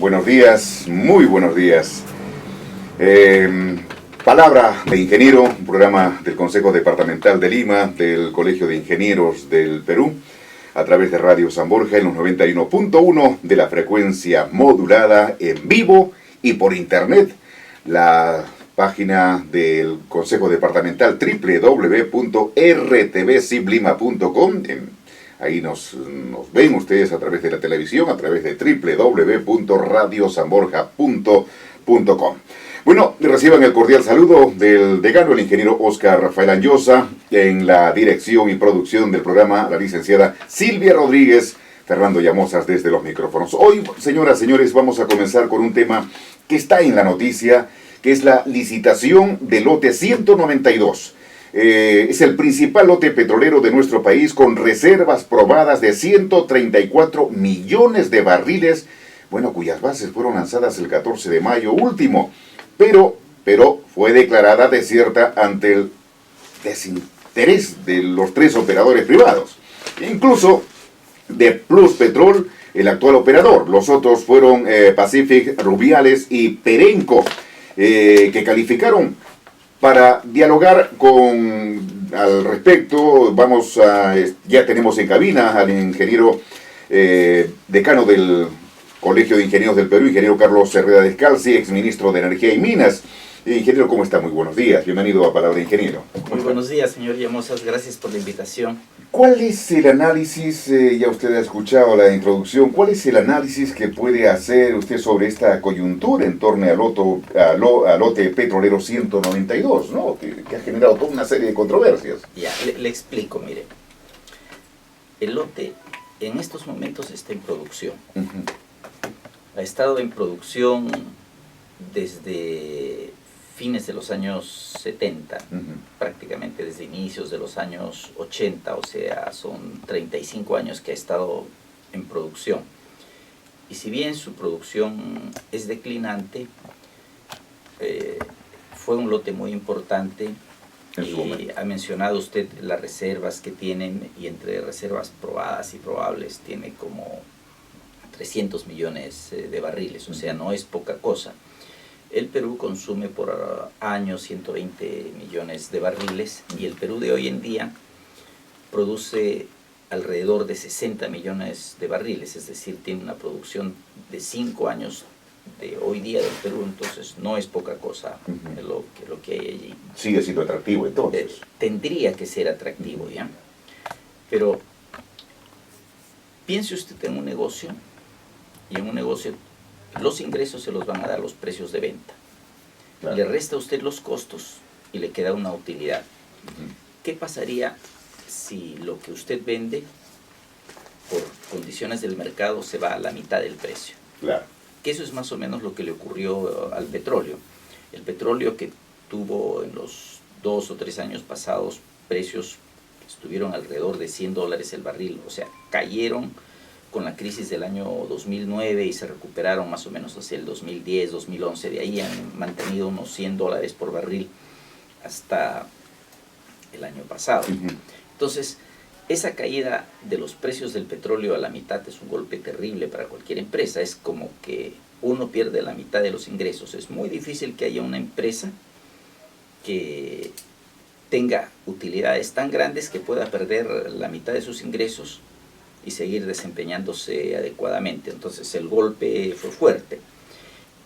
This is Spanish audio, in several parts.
Buenos días, muy buenos días. Palabra de Ingeniero, un programa del Consejo Departamental de Lima, del Colegio de Ingenieros del Perú, a través de Radio San Borja en los 91.1 de la frecuencia modulada en vivo y por internet. La página del Consejo Departamental www.rtvciblima.com. Ahí nos ven ustedes a través de la televisión, a través de www.radiosanborja.com. Bueno, reciban el cordial saludo del decano, el ingeniero Óscar Rafael Anyosa, en la dirección y producción del programa, la licenciada Silvia Rodríguez, Fernando Llamosas desde los micrófonos. Hoy, señoras y señores, vamos a comenzar con un tema que está en la noticia, que es la licitación del lote 192. Es el principal lote petrolero de nuestro país con reservas probadas de 134 millones de barriles, bueno, cuyas bases fueron lanzadas el 14 de mayo último, pero fue declarada desierta ante el desinterés de los tres operadores privados, incluso de Plus Petrol, el actual operador. Los otros fueron Pacific, Rubiales y Perenco, que calificaron para dialogar al respecto. Ya tenemos en cabina al ingeniero decano del Colegio de Ingenieros del Perú, ingeniero Carlos Herrera Descalzi, exministro de Energía y Minas. Ingeniero, ¿cómo está? Muy buenos días. Bienvenido a Palabra de Ingeniero. Muy buenos días, señor Llamosas. Gracias por la invitación. ¿Cuál es el análisis, ya usted ha escuchado la introducción, cuál es el análisis que puede hacer usted sobre esta coyuntura en torno al lote petrolero 192, ¿no? que ha generado toda una serie de controversias? Ya, le explico, mire. El lote en estos momentos está en producción. Ha estado en producción desde fines de los años 70, prácticamente desde inicios de los años 80, o sea, son 35 años que ha estado en producción. Y si bien su producción es declinante, fue un lote muy importante. Y ha mencionado usted las reservas que tienen, y entre reservas probadas y probables tiene como 300 millones de barriles, o sea, no es poca cosa. El Perú consume por año 120 millones de barriles, y el Perú de hoy en día produce alrededor de 60 millones de barriles, es decir, tiene una producción de 5 años de hoy día del Perú, entonces no es poca cosa lo que hay allí. Sigue siendo atractivo entonces. Tendría que ser atractivo, ¿ya? Pero piense usted en un negocio, y en un negocio los ingresos se los van a dar los precios de venta. Claro. Le resta a usted los costos y le queda una utilidad. ¿Qué pasaría si lo que usted vende por condiciones del mercado se va a la mitad del precio? Claro. Que eso es más o menos lo que le ocurrió al petróleo. El petróleo, que tuvo en los 2 o 3 años pasados precios que estuvieron alrededor de $100 el barril, o sea, cayeron con la crisis del año 2009 y se recuperaron más o menos hacia el 2010, 2011, de ahí han mantenido unos $100 por barril hasta el año pasado. Entonces, esa caída de los precios del petróleo a la mitad es un golpe terrible para cualquier empresa. Es como que uno pierde la mitad de los ingresos. Es muy difícil que haya una empresa que tenga utilidades tan grandes que pueda perder la mitad de sus ingresos y seguir desempeñándose adecuadamente. Entonces el golpe fue fuerte.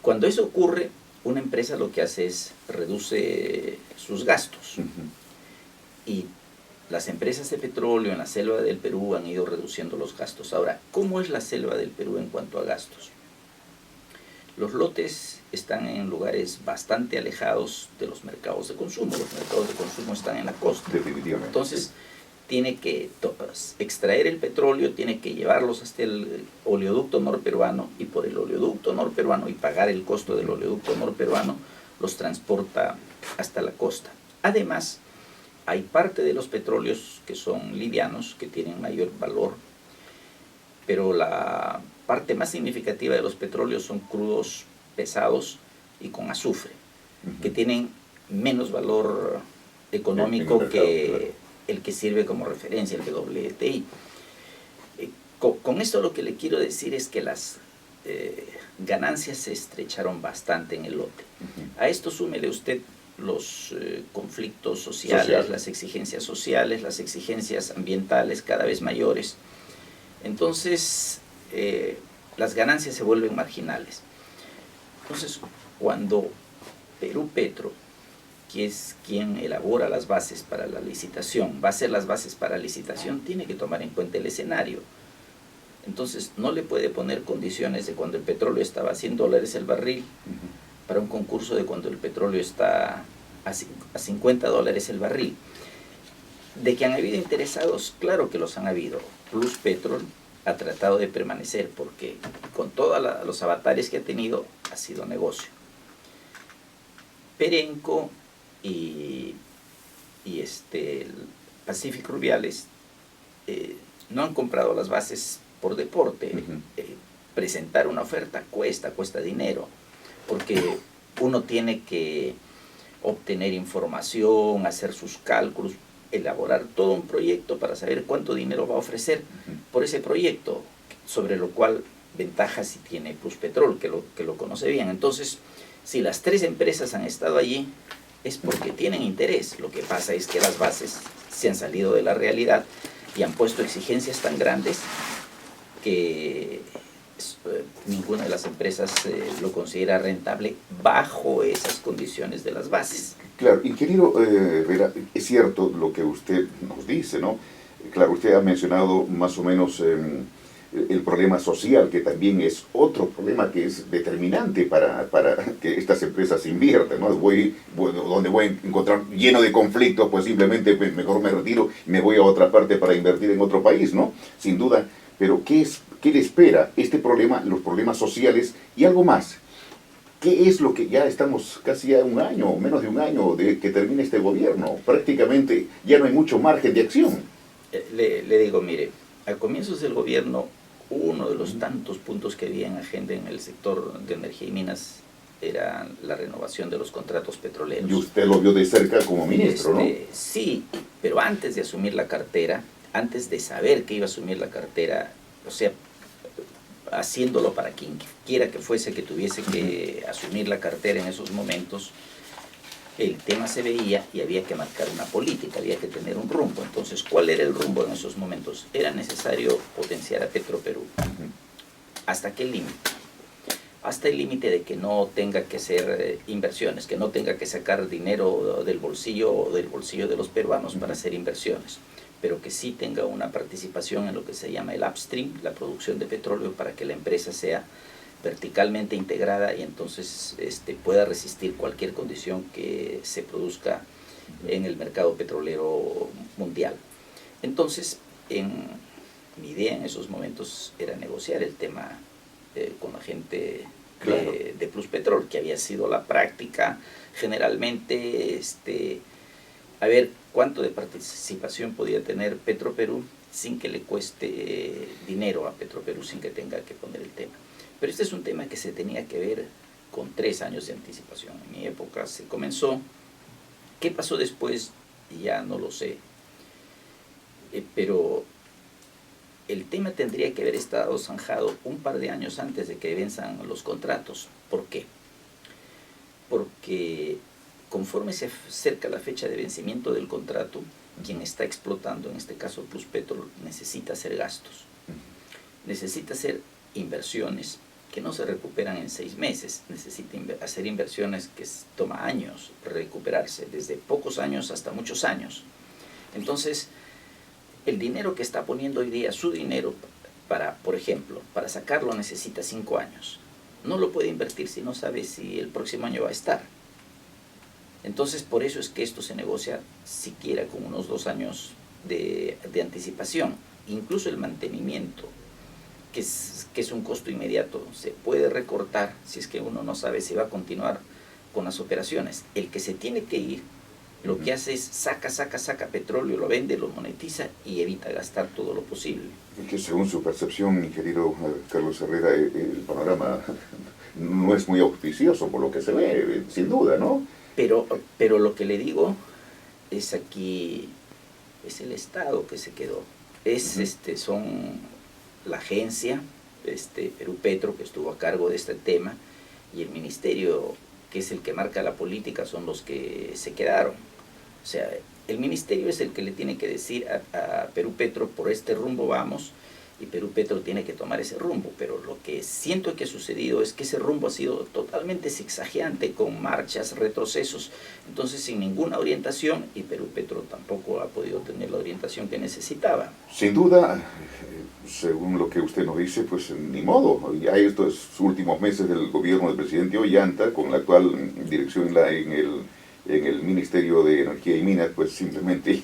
Cuando eso ocurre, una empresa lo que hace es reduce sus gastos. Y las empresas de petróleo en la selva del Perú han ido reduciendo los gastos. Ahora, ¿cómo es la selva del Perú en cuanto a gastos? Los lotes están en lugares bastante alejados de los mercados de consumo. Los mercados de consumo están en la costa. Definitivamente. Entonces, tiene que extraer el petróleo, tiene que llevarlos hasta el oleoducto norperuano, y por el oleoducto norperuano, y pagar el costo del oleoducto norperuano, los transporta hasta la costa. Además, hay parte de los petróleos que son livianos, que tienen mayor valor, pero la parte más significativa de los petróleos son crudos pesados y con azufre, que tienen menos valor económico que el que sirve como referencia, el WTI. Con esto lo que le quiero decir es que las ganancias se estrecharon bastante en el lote. A esto súmele usted los conflictos sociales, las exigencias sociales, las exigencias ambientales cada vez mayores. Entonces, las ganancias se vuelven marginales. Entonces, cuando Perú Petro, que es quien elabora las bases para la licitación, va a hacer las bases para la licitación, tiene que tomar en cuenta el escenario. Entonces, no le puede poner condiciones de cuando el petróleo estaba a $100 el barril, para un concurso de cuando el petróleo está a $50 el barril. De que han habido interesados, claro que los han habido. Pluspetrol ha tratado de permanecer porque con todos los avatares que ha tenido, ha sido negocio. Perenco y el Pacific Rubiales no han comprado las bases por deporte. Presentar una oferta cuesta dinero, porque uno tiene que obtener información, hacer sus cálculos, elaborar todo un proyecto para saber cuánto dinero va a ofrecer por ese proyecto, sobre lo cual ventaja si tiene Pluspetrol, que lo conoce bien. Entonces, si las tres empresas han estado allí, es porque tienen interés. Lo que pasa es que las bases se han salido de la realidad y han puesto exigencias tan grandes que ninguna de las empresas lo considera rentable bajo esas condiciones de las bases. Claro, ingeniero Vera, es cierto lo que usted nos dice, ¿no? Claro, usted ha mencionado más o menos el problema social, que también es otro problema que es determinante para que estas empresas inviertan, ¿no? Donde voy a encontrar lleno de conflictos, pues simplemente mejor me retiro y me voy a otra parte para invertir en otro país, ¿no? Sin duda. Pero ¿qué le espera este problema, los problemas sociales y algo más? ¿Qué es lo que ya estamos casi a un año, menos de un año de que termine este gobierno? Prácticamente ya no hay mucho margen de acción. Le digo, mire, a comienzos del gobierno, uno de los tantos puntos que había en agenda en el sector de energía y minas era la renovación de los contratos petroleros. Y usted lo vio de cerca como ministro, ¿no? Sí, pero antes de asumir la cartera, antes de saber que iba a asumir la cartera, o sea, haciéndolo para quien quiera que fuese que tuviese que asumir la cartera en esos momentos, el tema se veía y había que marcar una política, había que tener un rumbo. Entonces, ¿cuál era el rumbo en esos momentos? Era necesario potenciar a Petroperú. ¿Hasta qué límite? Hasta el límite de que no tenga que hacer inversiones, que no tenga que sacar dinero del bolsillo o del bolsillo de los peruanos para hacer inversiones, pero que sí tenga una participación en lo que se llama el upstream, la producción de petróleo, para que la empresa sea verticalmente integrada y entonces pueda resistir cualquier condición que se produzca en el mercado petrolero mundial. Entonces, mi idea en esos momentos era negociar el tema con la gente de Pluspetrol, que había sido la práctica generalmente, a ver cuánto de participación podía tener Petroperú sin que le cueste dinero a Petroperú, sin que tenga que poner el tema. Pero este es un tema que se tenía que ver con 3 años de anticipación. En mi época se comenzó. ¿Qué pasó después? Ya no lo sé. Pero el tema tendría que haber estado zanjado un par de años antes de que venzan los contratos. ¿Por qué? Porque conforme se acerca la fecha de vencimiento del contrato, quien está explotando, en este caso Pluspetrol, necesita hacer gastos. Necesita hacer inversiones que no se recuperan en 6 meses, necesita hacer inversiones que toma años recuperarse, desde pocos años hasta muchos años. Entonces, el dinero que está poniendo hoy día, su dinero, por ejemplo, para sacarlo necesita 5 años. No lo puede invertir si no sabe si el próximo año va a estar. Entonces, por eso es que esto se negocia siquiera con unos 2 años de anticipación. Incluso el mantenimiento, que es un costo inmediato, se puede recortar si es que uno no sabe si va a continuar con las operaciones. El que se tiene que ir, lo que hace es saca petróleo, lo vende, lo monetiza y evita gastar todo lo posible. Que según su percepción, ingeniero Carlos Herrera, el panorama no es muy auspicioso por lo que se ve, sin duda, ¿no? Pero lo que le digo es aquí, es el Estado que se quedó. Son la agencia Perú Petro, que estuvo a cargo de este tema, y el ministerio, que es el que marca la política, son los que se quedaron. O sea, el ministerio es el que le tiene que decir a Perú Petro, por este rumbo vamos, y Perú Petro tiene que tomar ese rumbo. Pero lo que siento que ha sucedido es que ese rumbo ha sido totalmente zigzagueante, con marchas, retrocesos, entonces sin ninguna orientación, y Perú Petro tampoco ha podido tener la orientación que necesitaba. Sin duda, según lo que usted nos dice, pues ni modo. Ya estos últimos meses del gobierno del presidente Ollanta, con la actual dirección en el Ministerio de Energía y Minas, pues simplemente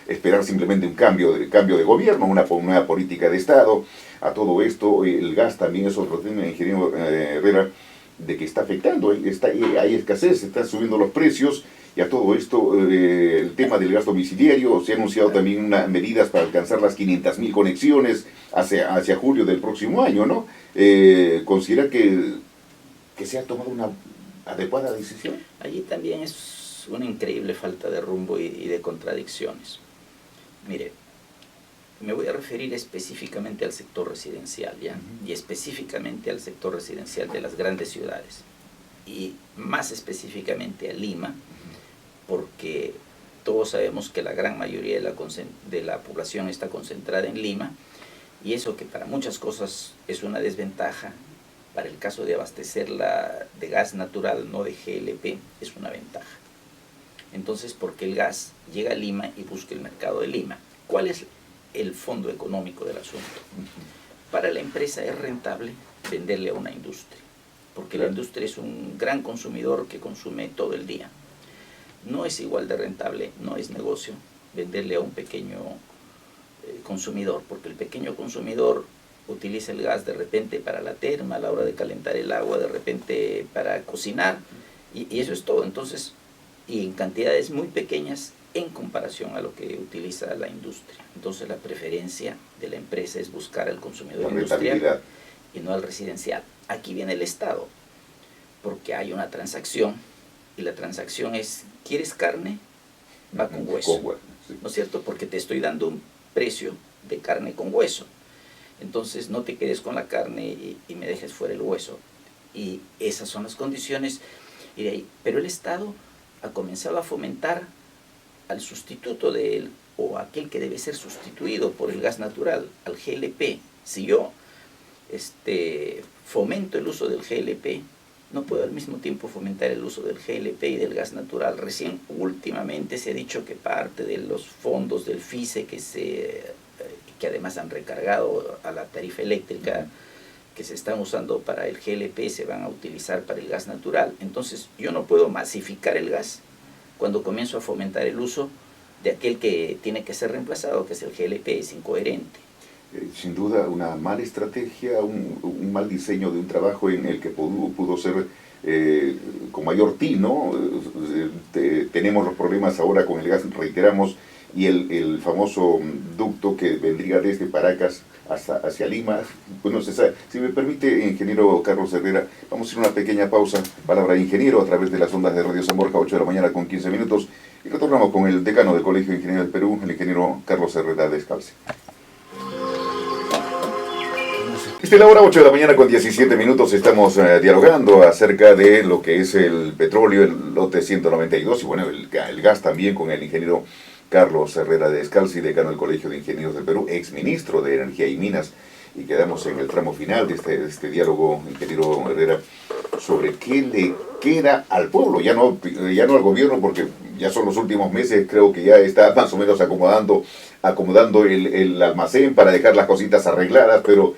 esperar simplemente un cambio de gobierno, una nueva política de Estado. A todo esto, el gas también es otro tema, ingeniero Herrera, de que está afectando. Hay escasez, se están subiendo los precios, y a todo esto, el tema del gas domiciliario, se ha anunciado también medidas para alcanzar las 500.000 conexiones hacia julio del próximo año, ¿no? ¿Considera que se ha tomado una adecuada decisión? Allí también es una increíble falta de rumbo y de contradicciones. Mire, me voy a referir específicamente al sector residencial, ¿ya? Y específicamente al sector residencial de las grandes ciudades, y más específicamente a Lima, porque todos sabemos que la gran mayoría de la población está concentrada en Lima, y eso, que para muchas cosas es una desventaja, para el caso de abastecerla de gas natural, no de GLP, es una ventaja. Entonces, ¿por qué el gas llega a Lima y busca el mercado de Lima? ¿Cuál es el fondo económico del asunto? Para la empresa es rentable venderle a una industria, porque la industria es un gran consumidor que consume todo el día. No es igual de rentable, no es negocio venderle a un pequeño consumidor, porque el pequeño consumidor utiliza el gas de repente para la terma, a la hora de calentar el agua, de repente para cocinar, y eso es todo. Entonces, y en cantidades muy pequeñas en comparación a lo que utiliza la industria. Entonces, la preferencia de la empresa es buscar al consumidor industrial y no al residencial. Aquí viene el Estado, porque hay una transacción, y la transacción es: ¿quieres carne? Va con hueso, sí. ¿No es cierto? Porque te estoy dando un precio de carne con hueso. Entonces, no te quedes con la carne y me dejes fuera el hueso. Y esas son las condiciones. Y de ahí, pero el Estado ha comenzado a fomentar al sustituto de él, o aquel que debe ser sustituido por el gas natural, al GLP. Si yo fomento el uso del GLP, no puedo al mismo tiempo fomentar el uso del GLP y del gas natural. Recién últimamente se ha dicho que parte de los fondos del FICE que además han recargado a la tarifa eléctrica que se están usando para el GLP, se van a utilizar para el gas natural. Entonces, yo no puedo masificar el gas cuando comienzo a fomentar el uso de aquel que tiene que ser reemplazado, que es el GLP. Es incoherente. Sin duda, una mala estrategia, un mal diseño de un trabajo en el que pudo ser con mayor tino. Tenemos los problemas ahora con el gas, reiteramos, y el famoso ducto que vendría desde Paracas hacia Lima. Bueno, si me permite, ingeniero Carlos Herrera, vamos a hacer una pequeña pausa. Palabra ingeniero a través de las ondas de Radio San Borja, 8 de la mañana con 15 minutos, y retornamos con el decano del Colegio de Ingenieros del Perú, el ingeniero Carlos Herrera Descalce. La hora 8 de la mañana con 17 minutos, estamos dialogando acerca de lo que es el petróleo, el lote 192, y bueno, el gas también, con el ingeniero Carlos Herrera Descalzi, decano del Colegio de Ingenieros del Perú, exministro de Energía y Minas. Y quedamos en el tramo final de este diálogo, ingeniero Herrera, sobre qué le queda al pueblo, ya no al gobierno, porque ya son los últimos meses, creo que ya está más o menos acomodando el almacén para dejar las cositas arregladas, pero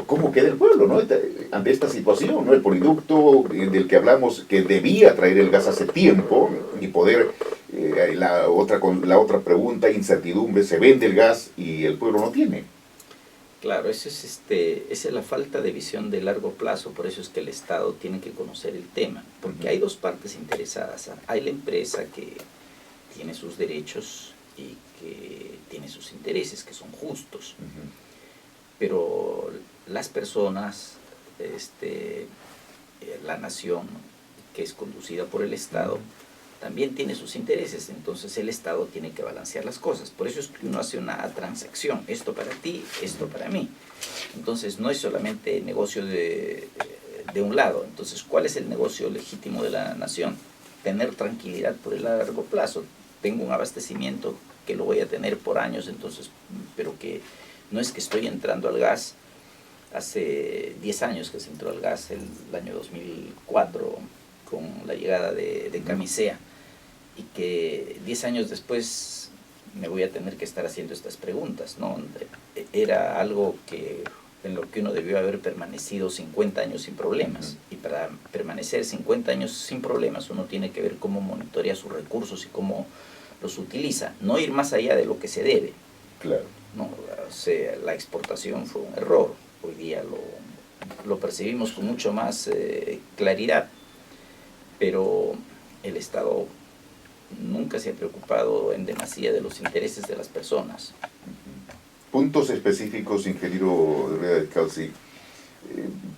¿cómo queda el pueblo, ¿no? Ante esta situación, ¿no? El poliducto del que hablamos, que debía traer el gas hace tiempo, y poder, la otra pregunta, incertidumbre: se vende el gas y el pueblo no tiene. Claro, esa es la falta de visión de largo plazo. Por eso es que el Estado tiene que conocer el tema, porque hay dos partes interesadas. Hay la empresa, que tiene sus derechos y que tiene sus intereses, que son justos. Pero las personas, la nación, que es conducida por el Estado, también tiene sus intereses, entonces el Estado tiene que balancear las cosas. Por eso es que uno hace una transacción, esto para ti, esto para mí. Entonces no es solamente negocio de un lado. Entonces, ¿cuál es el negocio legítimo de la nación? Tener tranquilidad por el largo plazo. Tengo un abastecimiento que lo voy a tener por años, entonces, pero que no es que estoy entrando al gas. Hace 10 años que se entró al gas, el año 2004, con la llegada de Camisea, y que 10 años después me voy a tener que estar haciendo estas preguntas, ¿no? Era algo en lo que uno debió haber permanecido 50 años sin problemas, y para permanecer 50 años sin problemas uno tiene que ver cómo monitorea sus recursos y cómo los utiliza, no ir más allá de lo que se debe. Claro. ¿No? O sea, la exportación fue un error, hoy día lo percibimos con mucho más claridad, pero el Estado nunca se ha preocupado en demasía de los intereses de las personas. Puntos específicos, ingeniero Herrera de Calci,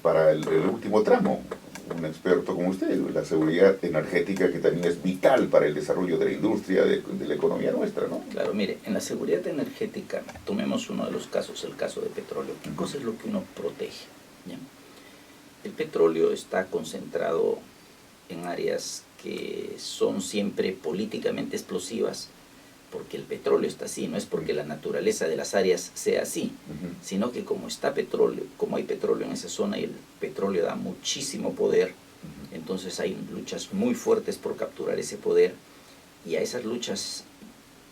para el último tramo, un experto como usted, la seguridad energética, que también es vital para el desarrollo de la industria, de la economía nuestra, ¿no? Claro, mire, en la seguridad energética, tomemos uno de los casos, el caso de petróleo. ¿Qué cosa es lo que uno protege? ¿Ya? El petróleo está concentrado en áreas que son siempre políticamente explosivas, porque el petróleo está así, no es porque la naturaleza de las áreas sea así, sino que como hay petróleo en esa zona y el petróleo da muchísimo poder, entonces hay luchas muy fuertes por capturar ese poder, y a esas luchas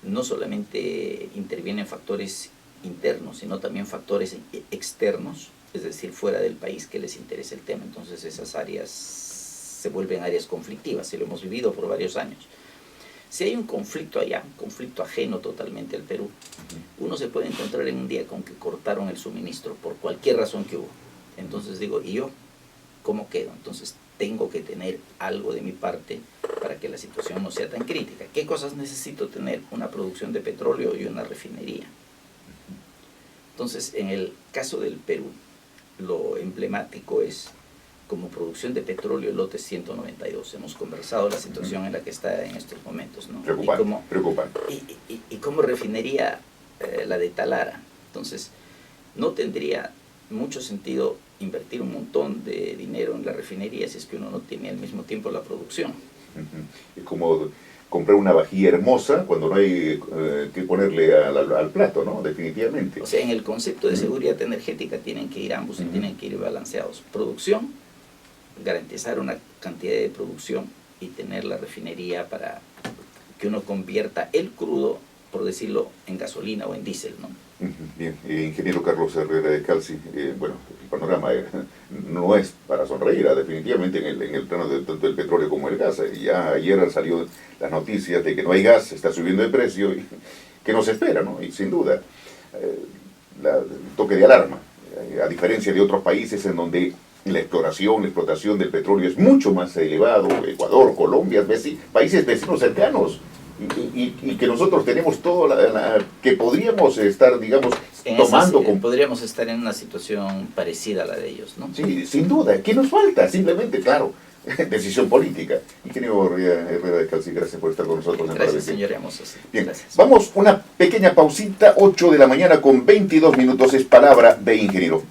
no solamente intervienen factores internos, sino también factores externos, es decir, fuera del país, que les interesa el tema. Entonces esas áreas se vuelven áreas conflictivas, y lo hemos vivido por varios años. Si hay un conflicto allá, un conflicto ajeno totalmente al Perú, uno se puede encontrar en un día con que cortaron el suministro por cualquier razón que hubo. Entonces digo, ¿y yo cómo quedo? Entonces tengo que tener algo de mi parte para que la situación no sea tan crítica. ¿Qué cosas necesito tener? Una producción de petróleo y una refinería. Entonces, en el caso del Perú, lo emblemático es, como producción de petróleo, el lote 192. Hemos conversado la situación en la que está en estos momentos, ¿no? Preocupante. Y como refinería la de Talara. Entonces, no tendría mucho sentido invertir un montón de dinero en la refinería si es que uno no tiene al mismo tiempo la producción. Es como comprar una vajilla hermosa cuando no hay que ponerle al plato, ¿no? Definitivamente. O sea, en el concepto de seguridad energética tienen que ir ambos y tienen que ir balanceados. Producción, garantizar una cantidad de producción, y tener la refinería para que uno convierta el crudo, por decirlo, en gasolina o en diésel, ¿no? Bien, ingeniero Carlos Herrera de Calci, bueno, el panorama no es para sonreír, definitivamente en el plano de tanto el petróleo como el gas. Ya ayer han salido las noticias de que no hay gas, está subiendo de precio, y que nos espera, ¿no? Y sin duda, el toque de alarma, a diferencia de otros países en donde la explotación del petróleo es mucho más elevado, Ecuador, Colombia, países vecinos cercanos, y que nosotros tenemos todo que podríamos estar, digamos, tomando. Podríamos estar en una situación parecida a la de ellos, ¿no? Sí, sin duda. ¿Qué nos falta? Simplemente, claro, decisión política. Ingeniero Herrera de Calci, gracias por estar con nosotros. Gracias, señor Hermoso. Bien, gracias. Vamos, una pequeña pausita, 8 de la mañana con 22 minutos, es palabra de ingeniero.